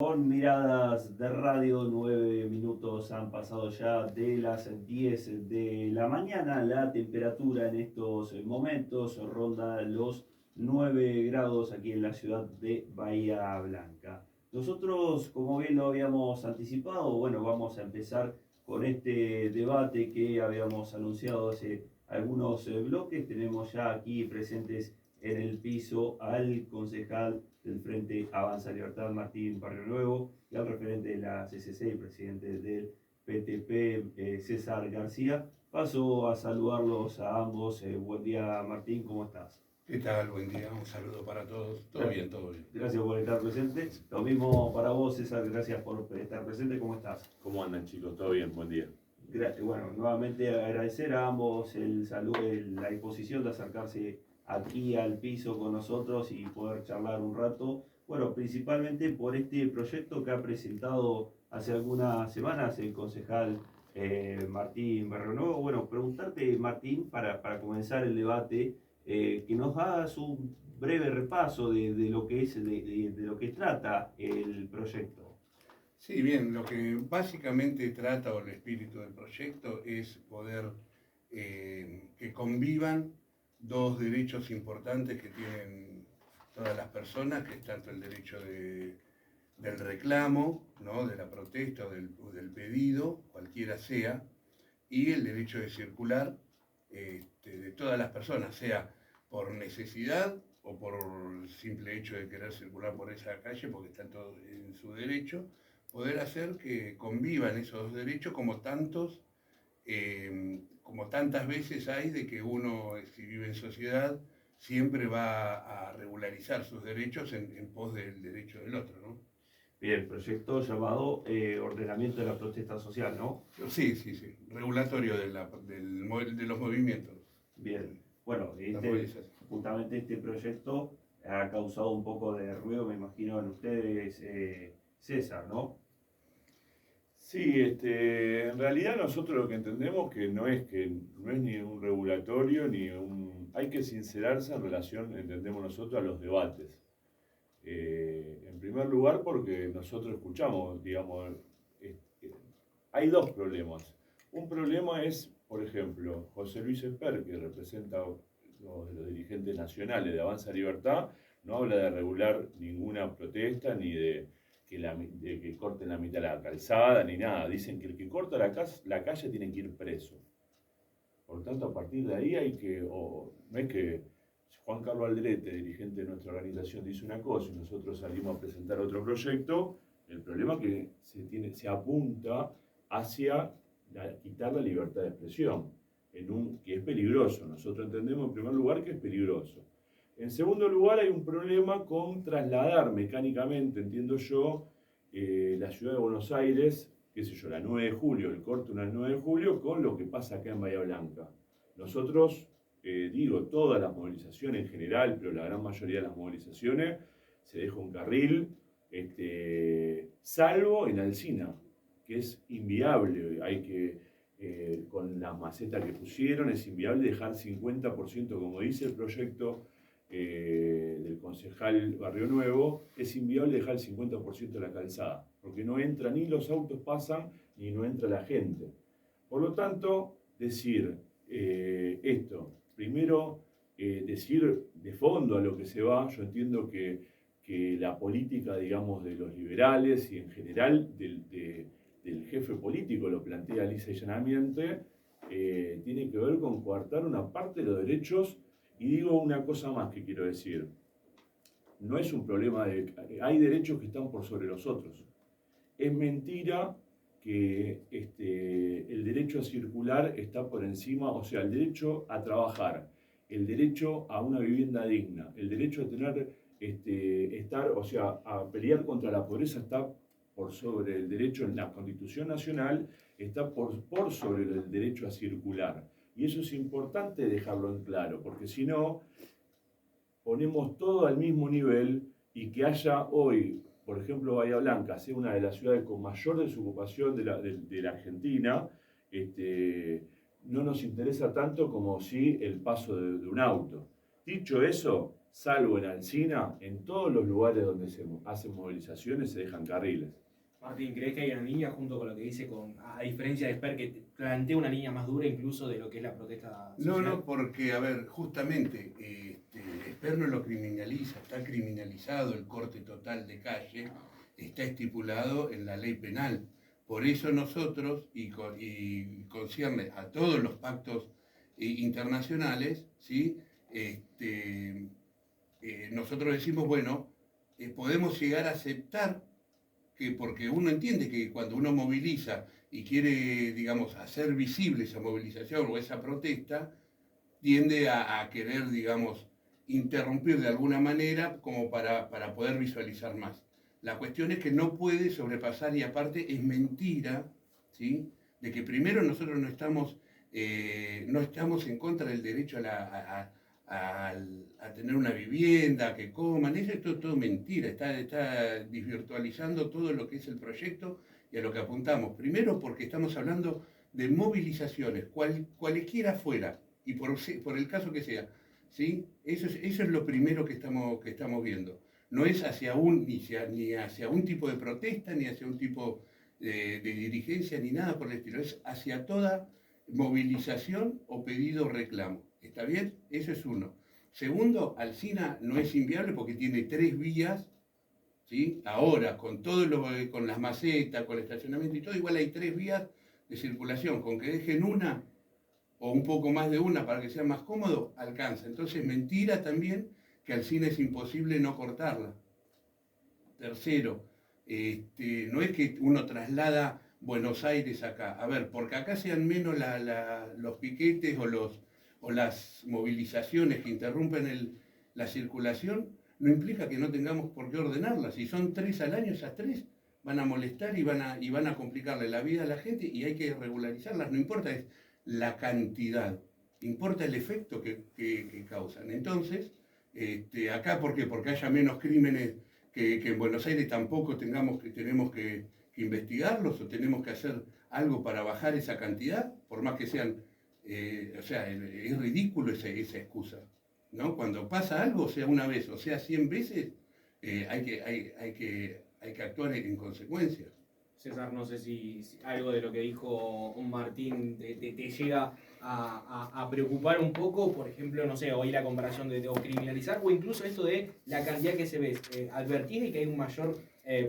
Con miradas de radio, 9 minutos han pasado ya de las 10 de la mañana. La temperatura en estos momentos ronda los 9 grados aquí en la ciudad de Bahía Blanca. Nosotros, como bien lo habíamos anticipado, bueno, vamos a empezar con este debate que habíamos anunciado hace algunos bloques. Tenemos ya aquí presentes en el piso al concejal del Frente Avanza Libertad, Martín Barrio Nuevo, y al referente de la CCC y presidente del PTP, César García. Paso a saludarlos a ambos. Buen día, Martín, ¿cómo estás? ¿Qué tal? Buen día, un saludo para todos. Todo bien, todo bien. Gracias por estar presente. Lo mismo para vos, César, gracias por estar presente. ¿Cómo estás? ¿Cómo andan, chicos? ¿Todo bien? Buen día. Bueno, nuevamente agradecer a ambos la disposición de acercarse aquí al piso con nosotros y poder charlar un rato. Bueno, principalmente por este proyecto que ha presentado hace algunas semanas el concejal Martín Barrionuevo. Bueno, preguntarte, Martín, para comenzar el debate, que nos hagas un breve repaso de lo que es, de lo que trata el proyecto. Sí, bien, lo que básicamente trata o el espíritu del proyecto es poder que convivan dos derechos importantes que tienen todas las personas, que es tanto el derecho del reclamo, ¿no? De la protesta o del pedido, cualquiera sea, y el derecho de circular de todas las personas, sea por necesidad o por el simple hecho de querer circular por esa calle, porque están todos en su derecho, poder hacer que convivan esos dos derechos como tantas veces hay de que uno, si vive en sociedad, siempre va a regularizar sus derechos en pos del derecho del otro, ¿no? Bien, el proyecto llamado Ordenamiento de la Protesta Social, ¿no? Sí, regulatorio de los movimientos. Bien, bueno, justamente este proyecto ha causado un poco de ruido, me imagino, en ustedes, César, ¿no? Sí, en realidad nosotros lo que entendemos que no es ni un regulatorio ni un... Hay que sincerarse en relación, entendemos nosotros, a los debates. En primer lugar porque nosotros escuchamos, digamos, hay dos problemas. Un problema es, por ejemplo, José Luis Esper, que representa uno de los dirigentes nacionales de Avanza Libertad, no habla de regular ninguna protesta ni de que corten la mitad de la calzada ni nada. Dicen que el que corta la calle tiene que ir preso. Por lo tanto, a partir de ahí no es que Juan Carlos Aldrete, dirigente de nuestra organización, dice una cosa y nosotros salimos a presentar otro proyecto. El problema es que se apunta hacia quitar la libertad de expresión, que es peligroso. Nosotros entendemos en primer lugar que es peligroso. En segundo lugar, hay un problema con trasladar mecánicamente, entiendo yo, la ciudad de Buenos Aires, qué sé yo, la 9 de julio, el corte una 9 de julio, con lo que pasa acá en Bahía Blanca. Nosotros, todas las movilizaciones en general, pero la gran mayoría de las movilizaciones, se deja un carril, salvo en Alsina, que es inviable. Con las macetas que pusieron, es inviable dejar 50%, como dice el proyecto del concejal Barrio Nuevo, es inviable dejar el 50% de la calzada, porque no entra, ni los autos pasan, ni no entra la gente. Por lo tanto, decir esto, primero decir de fondo a lo que se va. Yo entiendo que la política, digamos, de los liberales y en general del jefe político, lo plantea lisa y llanamente, tiene que ver con coartar una parte de los derechos. Y digo una cosa más que quiero decir, no es un problema hay derechos que están por sobre los otros. Es mentira que el derecho a circular está por encima, o sea, el derecho a trabajar, el derecho a una vivienda digna, el derecho a tener, a pelear contra la pobreza está por sobre el derecho en la Constitución Nacional, está por sobre el derecho a circular. Y eso es importante dejarlo en claro, porque si no, ponemos todo al mismo nivel y que haya hoy, por ejemplo, Bahía Blanca, sea una de las ciudades con mayor desocupación de la Argentina, no nos interesa tanto como si el paso de un auto. Dicho eso, salvo en Alsina, en todos los lugares donde se hacen movilizaciones se dejan carriles. Martín, ¿crees que hay una línea junto con lo que dice, a diferencia de Esper, que plantea una línea más dura incluso de lo que es la protesta social? No, porque, a ver, justamente, Esper no lo criminaliza, está criminalizado el corte total de calle, está estipulado en la ley penal. Por eso nosotros, y concierne a todos los pactos internacionales, ¿sí? Nosotros decimos, bueno, podemos llegar a aceptar que, porque uno entiende que cuando uno moviliza y quiere, digamos, hacer visible esa movilización o esa protesta, tiende a querer, digamos, interrumpir de alguna manera como para poder visualizar más. La cuestión es que no puede sobrepasar, y aparte es mentira, ¿sí? De que primero nosotros no estamos en contra del derecho a tener una vivienda, que coman. Eso es todo mentira, está desvirtualizando todo lo que es el proyecto y a lo que apuntamos. Primero porque estamos hablando de movilizaciones, cualesquiera fuera, y por el caso que sea, ¿sí? Eso es lo primero que estamos viendo. No es ni hacia un tipo de protesta, ni hacia un tipo de dirigencia, ni nada por el estilo. Es hacia toda movilización o pedido o reclamo. ¿Está bien? Eso es uno. Segundo, Alsina no es inviable porque tiene 3 vías, ¿sí? Ahora, con con las macetas, con el estacionamiento y todo, igual hay 3 vías de circulación. Con que dejen una o un poco más de una para que sea más cómodo, alcanza. Entonces, mentira también que Alsina es imposible no cortarla. Tercero, no es que uno traslada Buenos Aires acá. A ver, porque acá sean menos los piquetes o las movilizaciones que interrumpen la circulación, no implica que no tengamos por qué ordenarlas. Si son 3 al año, esas 3 van a molestar y van a complicarle la vida a la gente y hay que regularizarlas. No importa es la cantidad, importa el efecto que causan. Entonces, acá, ¿por qué? Porque haya menos crímenes que en Buenos Aires tampoco tenemos que investigarlos o tenemos que hacer algo para bajar esa cantidad, por más que sean, es ridículo esa excusa, ¿no? Cuando pasa algo, sea una vez o sea 100 veces, hay que actuar en consecuencia. César, no sé si algo de lo que dijo Martín te llega a preocupar un poco, por ejemplo, no sé, oí la comparación de criminalizar o incluso esto de la cantidad que se ve. ¿Advertís de que hay un mayor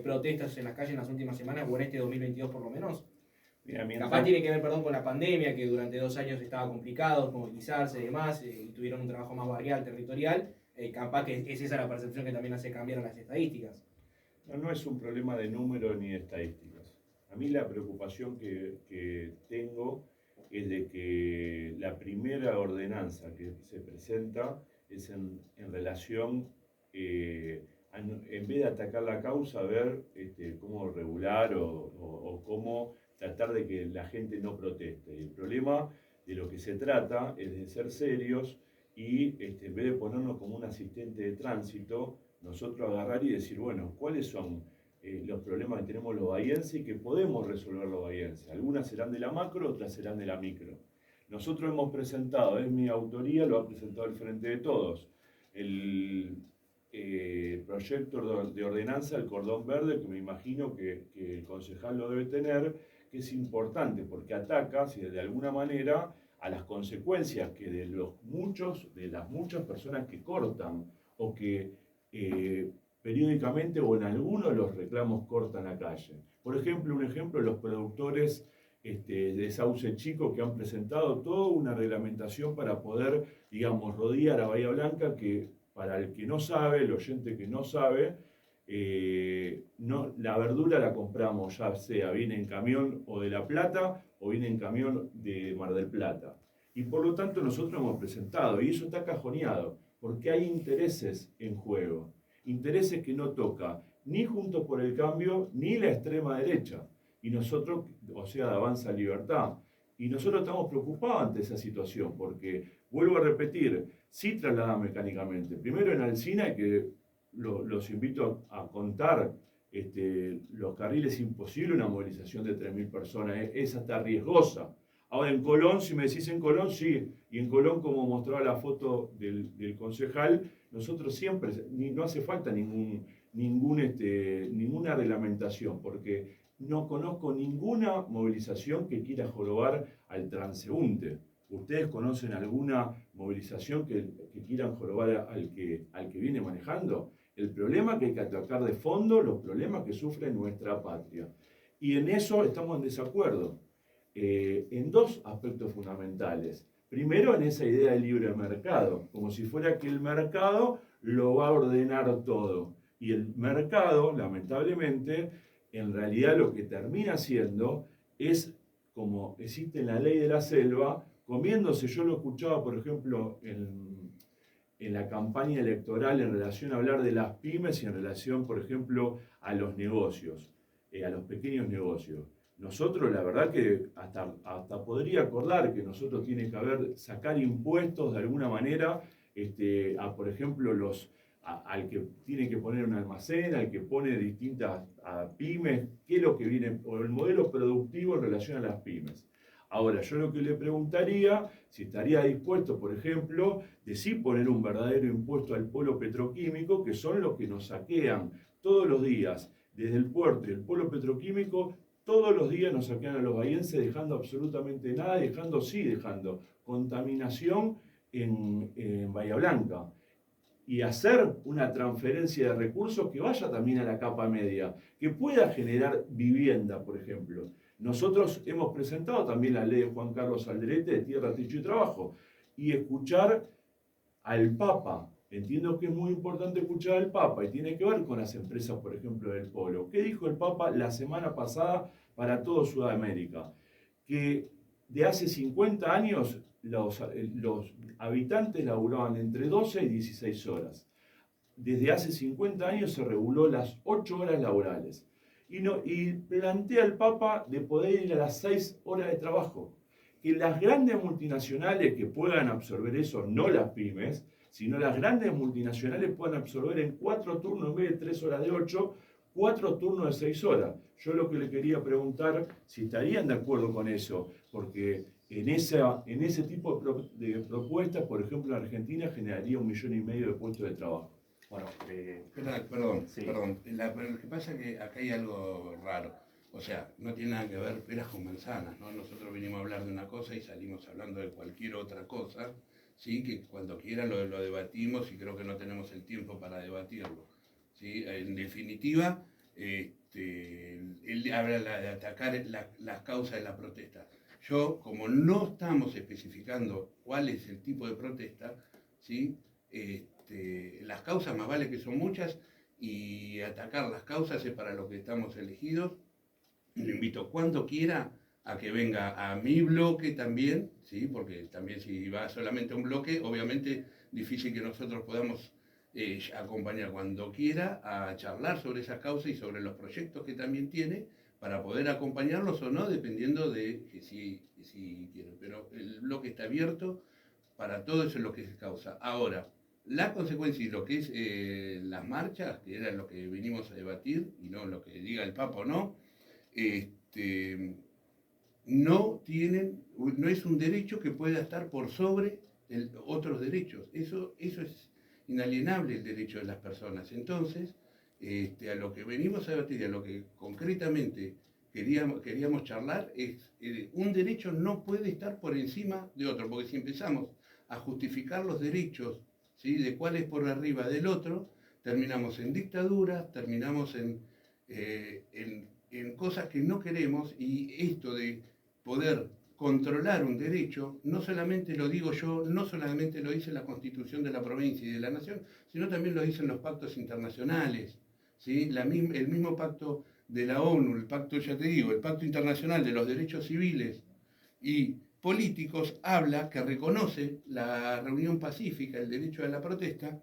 protestas en las calles en las últimas semanas o en este 2022 por lo menos? Mira, Capaz tiene que ver, con la pandemia, que durante 2 años estaba complicado movilizarse y demás, y tuvieron un trabajo más barrial, territorial. Capaz que es esa la percepción que también hace cambiar a las estadísticas. No es un problema de número ni de estadísticas. A mí la preocupación que tengo es de que la primera ordenanza que se presenta es en relación, en vez de atacar la causa, ver cómo regular o cómo tratar de que la gente no proteste. Y el problema de lo que se trata es de ser serios y en vez de ponernos como un asistente de tránsito, nosotros agarrar y decir, bueno, ¿cuáles son los problemas que tenemos los bahienses y que podemos resolver los bahienses? Algunas serán de la macro, otras serán de la micro. Nosotros hemos presentado, es mi autoría, lo ha presentado el Frente de Todos, el proyecto de ordenanza del cordón verde, que me imagino que el concejal lo debe tener, que es importante porque ataca, si de alguna manera, a las consecuencias que de las muchas personas que cortan o que periódicamente o en algunos de los reclamos cortan la calle. Por ejemplo, los productores de Sauce Chico que han presentado toda una reglamentación para poder, digamos, rodear a Bahía Blanca, que para el que no sabe, el oyente que no sabe, la verdura la compramos ya sea viene en camión o de La Plata o viene en camión de Mar del Plata. Y por lo tanto nosotros hemos presentado, y eso está cajoneado, porque hay intereses en juego. Intereses que no toca ni Juntos por el Cambio ni la extrema derecha. Y nosotros, o sea, de Avanza Libertad. Y nosotros estamos preocupados ante esa situación, porque, vuelvo a repetir, sí traslada mecánicamente. Primero en Alsina, que los invito a contar, los carriles imposible, una movilización de 3.000 personas, es hasta riesgosa. Ahora en Colón, si me decís en Colón, sí. Y en Colón, como mostraba la foto del concejal, nosotros siempre, no hace falta ninguna reglamentación, porque no conozco ninguna movilización que quiera jorobar al transeúnte. ¿Ustedes conocen alguna movilización que quieran jorobar al que viene manejando? El problema que hay que atacar de fondo, los problemas que sufre nuestra patria. Y en eso estamos en desacuerdo, en dos aspectos fundamentales. Primero, en esa idea del libre mercado, como si fuera que el mercado lo va a ordenar todo. Y el mercado, lamentablemente, en realidad lo que termina siendo es, como existe en la ley de la selva, comiéndose. Yo lo escuchaba, por ejemplo, en la campaña electoral en relación a hablar de las pymes y en relación, por ejemplo, a los negocios, a los pequeños negocios. Nosotros, la verdad que hasta podría acordar que nosotros tiene que sacar impuestos de alguna manera, por ejemplo, al que tiene que poner un almacén, al que pone distintas pymes, qué es lo que viene, o el modelo productivo en relación a las pymes. Ahora, yo lo que le preguntaría, si estaría dispuesto, por ejemplo, de sí poner un verdadero impuesto al polo petroquímico, que son los que nos saquean todos los días, desde el puerto y el polo petroquímico, todos los días nos saquean a los bahienses dejando absolutamente nada, dejando contaminación en Bahía Blanca. Y hacer una transferencia de recursos que vaya también a la capa media, que pueda generar vivienda, por ejemplo. Nosotros hemos presentado también la ley de Juan Carlos Alderete de Tierra, Techo y Trabajo, y escuchar al Papa. Entiendo que es muy importante escuchar al Papa y tiene que ver con las empresas, por ejemplo, del polo. ¿Qué dijo el Papa la semana pasada para todo Sudamérica? Que de hace 50 años los habitantes laburaban entre 12 y 16 horas. Desde hace 50 años se reguló las 8 horas laborales. Y plantea el Papa de poder ir a las 6 horas de trabajo. Que las grandes multinacionales que puedan absorber eso, no las pymes, sino las grandes multinacionales puedan absorber en 4 turnos en vez de 3 horas de 8, 4 turnos de 6 horas. Yo lo que le quería preguntar, si estarían de acuerdo con eso, porque en ese tipo de propuestas, por ejemplo, en Argentina generaría 1,5 millones de puestos de trabajo. Bueno, perdón. Sí. Lo que pasa es que acá hay algo raro. O sea, no tiene nada que ver peras con manzanas, ¿no? Nosotros venimos a hablar de una cosa y salimos hablando de cualquier otra cosa, ¿sí? Que cuando quieran lo debatimos y creo que no tenemos el tiempo para debatirlo, ¿sí? En definitiva, él habla de atacar las causas de la protesta. Yo, como no estamos especificando cuál es el tipo de protesta, ¿sí? Las causas más vale que son muchas y atacar las causas es para lo que estamos elegidos. Lo invito cuando quiera a que venga a mi bloque también, ¿sí? Porque también si va solamente a un bloque, obviamente difícil que nosotros podamos acompañar cuando quiera a charlar sobre esas causas y sobre los proyectos que también tiene para poder acompañarlos o no, dependiendo de que si quieren. Pero el bloque está abierto para todo eso es lo que es causa. Ahora, la consecuencia y lo que es las marchas, que era lo que venimos a debatir, y no lo que diga el Papa o no, no es un derecho que pueda estar por sobre otros derechos. Eso es inalienable, el derecho de las personas. Entonces, a lo que venimos a debatir, a lo que concretamente queríamos charlar, es un derecho no puede estar por encima de otro, porque si empezamos a justificar los derechos, ¿sí? De cuál es por arriba del otro, terminamos en dictaduras, terminamos en cosas que no queremos, y esto de poder controlar un derecho, no solamente lo digo yo, no solamente lo dice la Constitución de la provincia y de la nación, sino también lo dicen los pactos internacionales, ¿sí? El mismo pacto de la ONU, el pacto, ya te digo, el pacto internacional de los derechos civiles y políticos habla que reconoce la reunión pacífica, el derecho a la protesta,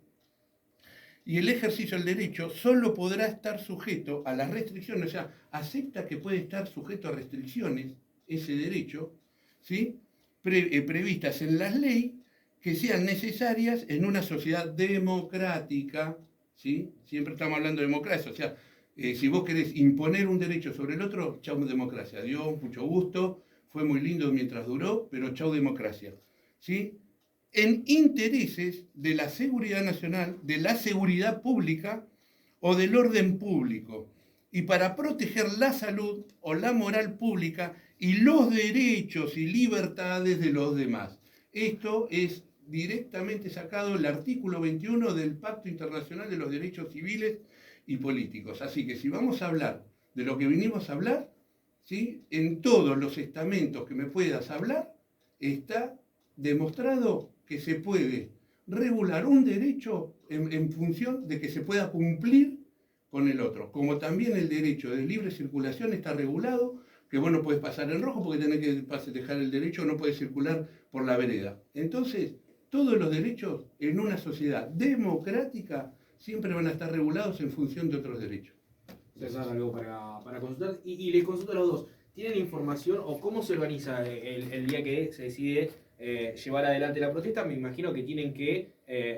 y el ejercicio del derecho solo podrá estar sujeto a las restricciones, o sea, acepta que puede estar sujeto a restricciones ese derecho, ¿sí? Previstas en las leyes que sean necesarias en una sociedad democrática, ¿sí? Siempre estamos hablando de democracia, o sea, si vos querés imponer un derecho sobre el otro, chau democracia, adiós, mucho gusto, fue muy lindo mientras duró, pero chau democracia, ¿sí? en intereses de la seguridad nacional, de la seguridad pública o del orden público, y para proteger la salud o la moral pública y los derechos y libertades de los demás. Esto es directamente sacado del artículo 21 del Pacto Internacional de los Derechos Civiles y Políticos. Así que si vamos a hablar de lo que vinimos a hablar, ¿sí?, en todos los estamentos que me puedas hablar, está demostrado que se puede regular un derecho en función de que se pueda cumplir con el otro. Como también el derecho de libre circulación está regulado, que vos no podés pasar en rojo porque tenés que dejar el derecho, no podés circular por la vereda. Entonces, todos los derechos en una sociedad democrática siempre van a estar regulados en función de otros derechos. César, algo para consultar. Y les consulto a los dos. ¿Tienen información o cómo se organiza el día que se decide llevar adelante la protesta? Me imagino que tienen que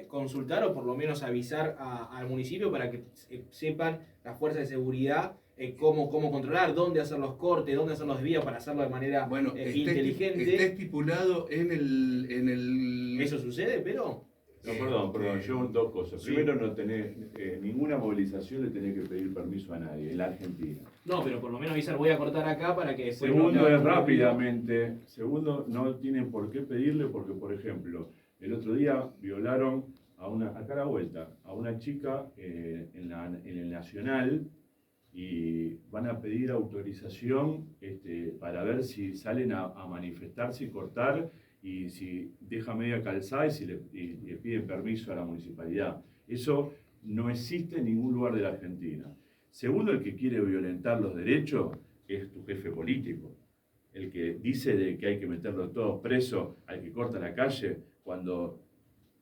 consultar o por lo menos avisar al municipio para que sepan las fuerzas de seguridad cómo controlar, dónde hacer los cortes, dónde hacer los desvíos para hacerlo de manera inteligente. Está estipulado en el... ¿Eso sucede, pero? No, perdón, yo dos cosas. Sí. Primero, no tenés ninguna movilización le tenés que pedir permiso a nadie en la Argentina. No, pero por lo menos avisar, voy a cortar acá para que después... Segundo, no es rápidamente. Segundo, no tienen por qué pedirle porque, por ejemplo, el otro día violaron acá a la vuelta, a una chica en el Nacional y van a pedir autorización para ver si salen a manifestarse y cortar y si deja media calzada y le piden permiso a la municipalidad. Eso no existe en ningún lugar de la Argentina. Segundo, el que quiere violentar los derechos es tu jefe político. El que dice de que hay que meterlos todos presos al que corta la calle, cuando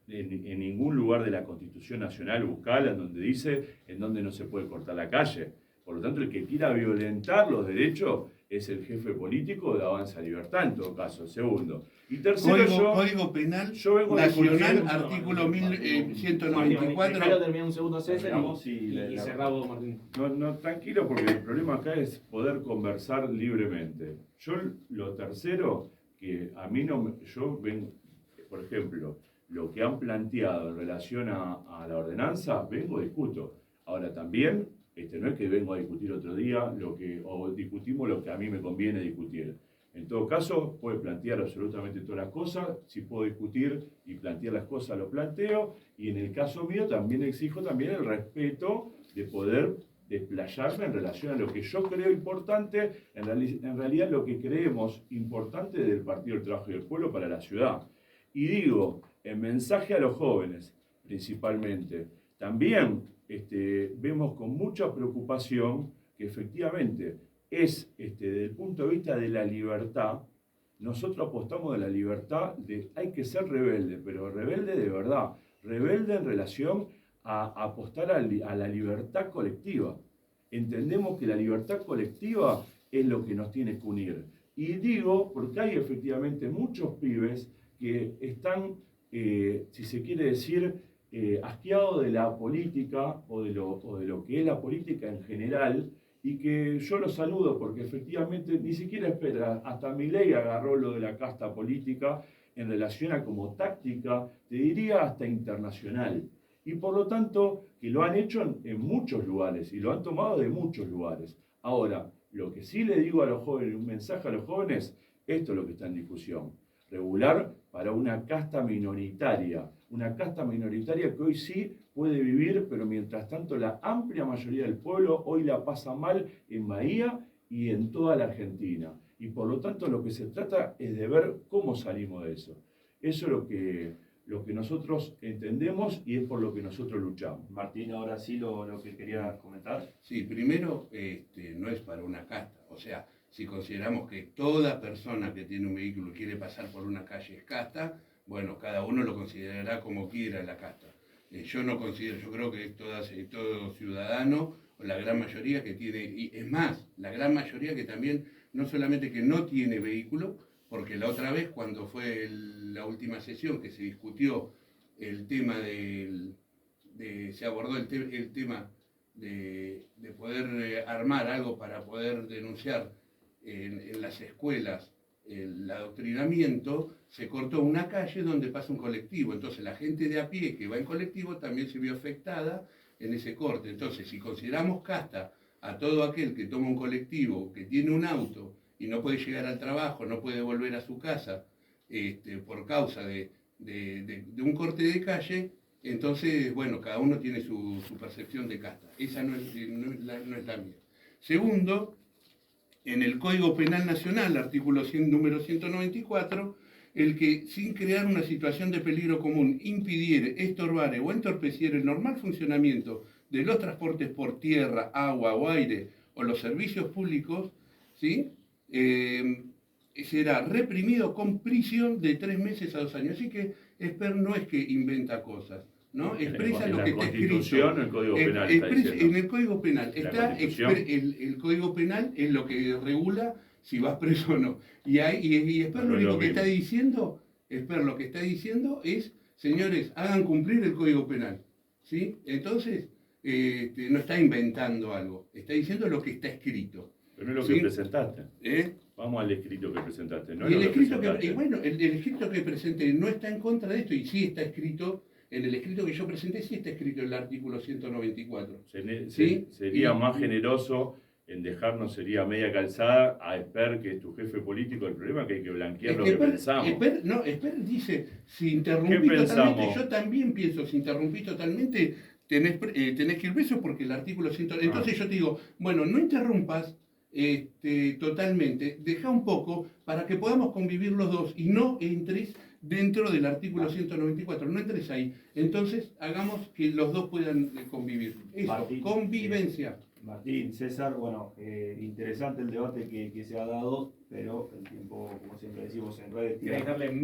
en ningún lugar de la Constitución Nacional buscala en donde dice en donde no se puede cortar la calle. Por lo tanto, el que quiera violentar los derechos es el jefe político de Avanza Libertad, en todo caso. Segundo. Y tercero, Código Penal vengo Nacional, discutiendo- artículo 1194. Déjalo terminar un segundo, César, Terminamos y cerramos, Martín. No, tranquilo, porque el problema acá es poder conversar libremente. Yo, lo tercero, que a mí yo vengo, por ejemplo, lo que han planteado en relación a la ordenanza, discuto. Ahora también, no es que vengo a discutir otro día o discutimos lo que a mí me conviene discutir. En todo caso, puede plantear absolutamente todas las cosas. Si puedo discutir y plantear las cosas, lo planteo. Y en el caso mío también exijo también el respeto de poder desplayarme en relación a lo que yo creo importante, en realidad lo que creemos importante del Partido del Trabajo y del Pueblo para la ciudad. Y digo, en mensaje a los jóvenes, principalmente, también vemos con mucha preocupación que efectivamente desde el punto de vista de la libertad, nosotros apostamos de la libertad, hay que ser rebelde, pero rebelde de verdad, rebelde en relación a apostar a la libertad colectiva. Entendemos que la libertad colectiva es lo que nos tiene que unir. Y digo, porque hay efectivamente muchos pibes que están, si se quiere decir, asqueados de la política o de lo que es la política en general, y que yo los saludo porque efectivamente ni siquiera espera, hasta Milei agarró lo de la casta política en relación a como táctica, te diría hasta internacional. Y por lo tanto, que lo han hecho en muchos lugares y lo han tomado de muchos lugares. Ahora, lo que sí le digo a los jóvenes, un mensaje a los jóvenes, esto es lo que está en discusión. Regular para una casta minoritaria que hoy sí puede vivir, pero mientras tanto la amplia mayoría del pueblo hoy la pasa mal en Bahía y en toda la Argentina. Y por lo tanto lo que se trata es de ver cómo salimos de eso. Eso es lo que nosotros entendemos y es por lo que nosotros luchamos. Martín, ahora sí lo que quería comentar. Sí, primero, no es para una casta. O sea, si consideramos que toda persona que tiene un vehículo y quiere pasar por una calle es casta, bueno, cada uno lo considerará como quiera la casta. Yo no considero, yo creo que es todo ciudadano, o la gran mayoría que tiene, y es más, la gran mayoría que también, no solamente que no tiene vehículo, porque la otra vez cuando fue la última sesión que se discutió el tema se abordó el tema de poder armar algo para poder denunciar en las escuelas el adoctrinamiento, se cortó una calle donde pasa un colectivo. Entonces la gente de a pie que va en colectivo también se vio afectada en ese corte. Entonces, si consideramos casta a todo aquel que toma un colectivo, que tiene un auto y no puede llegar al trabajo, no puede volver a su casa por causa de un corte de calle, entonces, bueno, cada uno tiene su percepción de casta. Esa no es la mía. Segundo, en el Código Penal Nacional, artículo número 194, el que sin crear una situación de peligro común impidiere, estorbare o entorpeciere el normal funcionamiento de los transportes por tierra, agua o aire o los servicios públicos, ¿sí? Será reprimido con prisión de 3 meses a 2 años. Así que Esper no es que inventa cosas, ¿no? Expresa lo que está escrito. En el Código Penal está en el Código Penal está el Código Penal es lo que regula si vas preso o no. Y Esper lo único que está diciendo, Esper lo que está diciendo es, señores, hagan cumplir el Código Penal, ¿sí? Entonces, no está inventando algo, está diciendo lo que está escrito. Pero no es lo que presentaste. Vamos al escrito que presentaste. No y el escrito el escrito que presenté no está en contra de esto, y sí está escrito, en el escrito que yo presenté sí está escrito el artículo 194. ¿Sí? Sería más generoso en dejarnos, sería media calzada a Esper, que es tu jefe político. El problema es que hay que blanquear lo que pensamos. Esper dice, si interrumpí totalmente, yo también pienso, si interrumpí totalmente, tenés que ir preso porque el artículo 100... Entonces yo te digo, bueno, no interrumpas totalmente, deja un poco para que podamos convivir los dos y no entres dentro del artículo 194, no entres ahí. Entonces hagamos que los dos puedan convivir. Eso, Martín, convivencia. Martín, César, bueno, interesante el debate que se ha dado, pero el tiempo, como siempre decimos en redes,